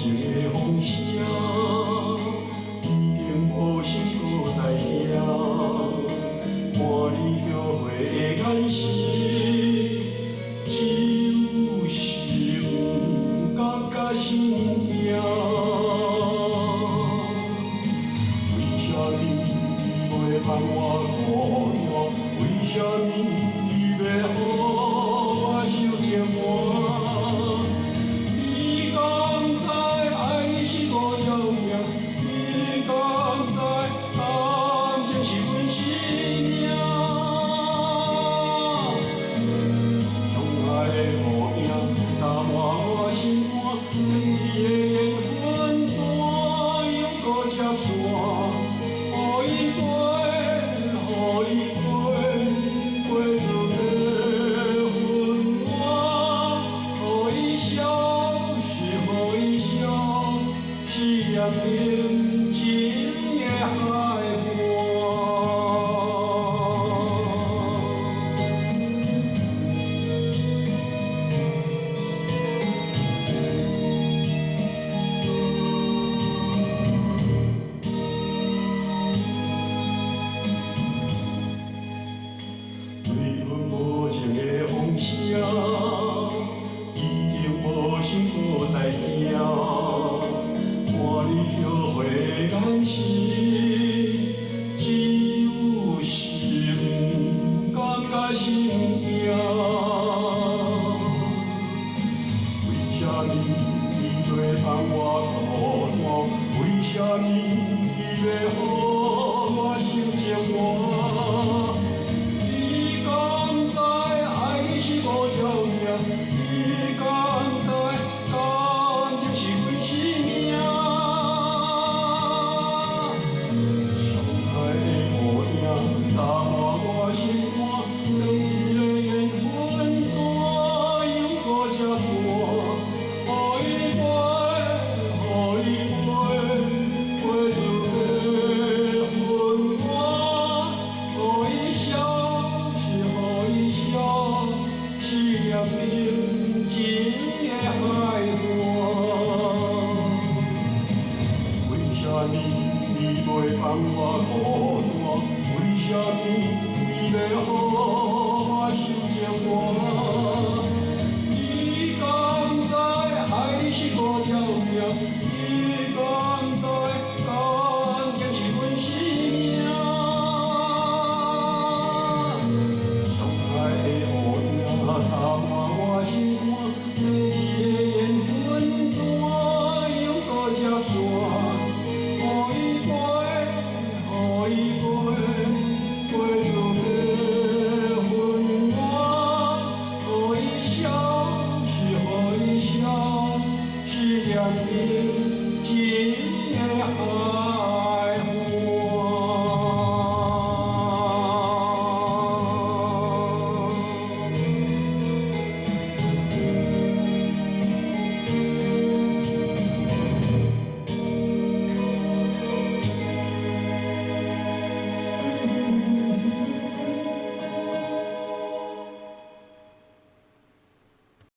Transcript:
情的风声，已经无心搁再听。看你后悔的眼神，就是不甘甲心痛。为什么你袂放我孤单？为什么你袂予我受折磨？你敢知爱你是无条命？你敢知感情是阮生命？伤害的雨影打满我心肝，远去的缘分怎样搁接线？予伊飞，予伊飞，飞出的云外，予伊消失，予伊消失入平静的海岸。对阮无情的风声，已经无心搁再听。看你后悔的眼神，只有是不甘甲心痛。为什么你袂放我孤单？为什么你袂予我受折磨？你敢知爱你是无条命？你敢知感情是阮生命？伤害的雨影打满我心肝，远去的缘分怎样搁接线？予伊飞，予伊飞，飞出的云外，予伊消失，予伊消失入平静的海岸。为什么你袂放我孤单？为什么你袂予我受折磨？你敢知爱你是无条命？你敢知感情是阮生命？伤害的雨影打满我心肝，远去的